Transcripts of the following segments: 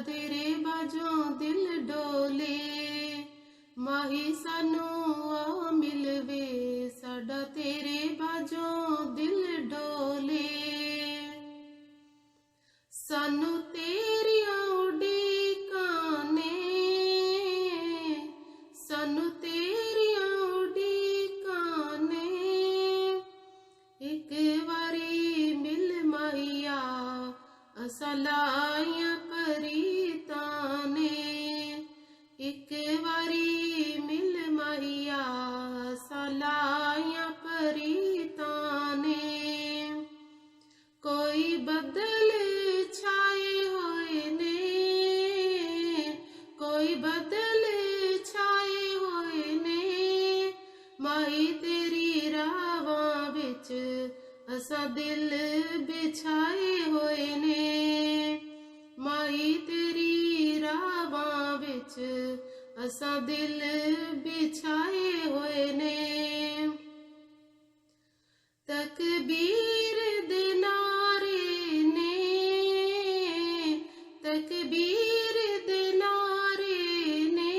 तेरे बाजों दिल डोले, माही सानू आ मिलवे, साडा तेरे बाजों दिल डोले। सानू तेरियां उड़ीकां ने, सानू तेरियां उड़ीकां ने, एक वारी मिल माहिया असां लाइयां परीतां ने, एक वारी मिल माहिया असां लाइयां परीतां ने। कोई बदल छाए होए ने, कोई बदल छाए होए ने, माही तेरी रावां विच असां दिल बिछाए होए ने, माही तेरी रावां विच असां दिल बिछाए होए ने। तकबीर दे नारे ने, तकबीर दे नारे ने,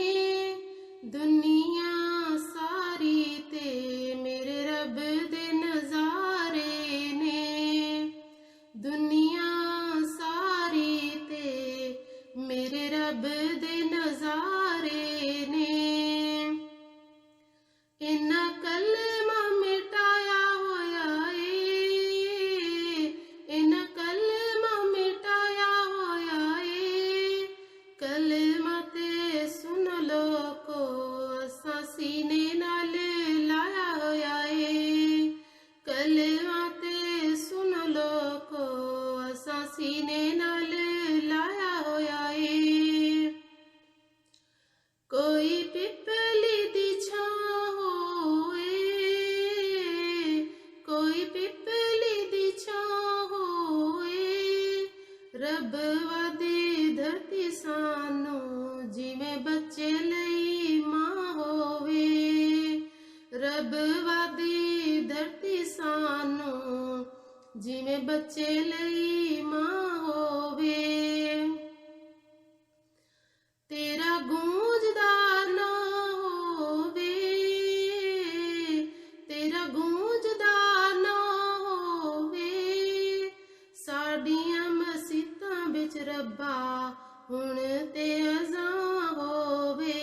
दुनिया सारी ते मेरे रब दे नजारे ने, दुनिया सारी ते मेरे रब दे नजारे ने। इन्ना कलमा मिटाया होया ए, इन्ना कलमा मिटाया होया ए, कलमा ते सुन लोको असां सीने नाल लाया होया ए, कलमा ते सुन लोको असां सीने नाल लाया होया ए। कोई पिपली दी छां होए, कोई पिपली दी छां होए, रब वादी धरती सानू जिवें बच्चे लई मां होवे, रब वादी धरती सानू जिवें बच्चे लई मां होवे। तेरा गूंजदा ना होवे, तेरा गूंजदा ना होवे, साडियां मसीतां बिच रब्बा हुण ते अज़ां होवे,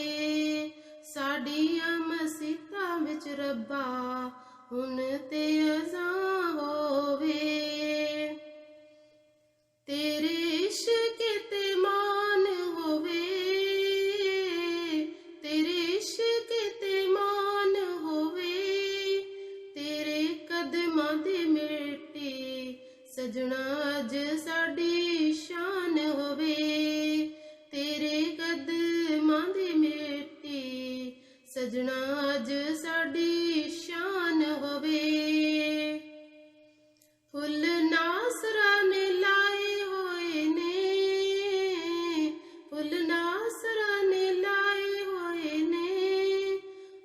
साडियां मसीतां बिच रब्बा हुण ते अज़ां होवे। तेरे इश्क ते मान होवे, तेरे इश्क ते मान होवे, तेरे कदमां दे मिट्टी सजना अज साडी शान होवे, तेरे कदमां दे मिट्टी सजना अज साडी शान होवे। फुल नासरा ने लाए होए ने, फुल नासरा ने लाए होए ने,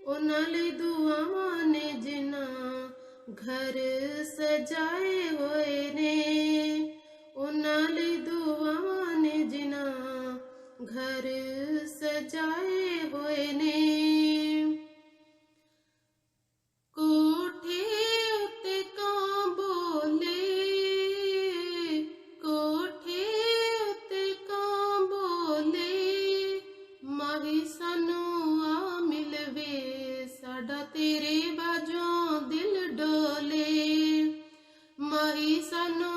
उन्हां लई दुआवां ने जिन्हां घर सजाए होए ने, उन्हां लई दुआवां ने जिन्हां घर सजाए होए ने। कोठे उत्ते कां बोले, कोठे उत्ते कां बोले, माही सानू आ मिलवे, साडा तेरे बाजों दिल डोले, माही सानू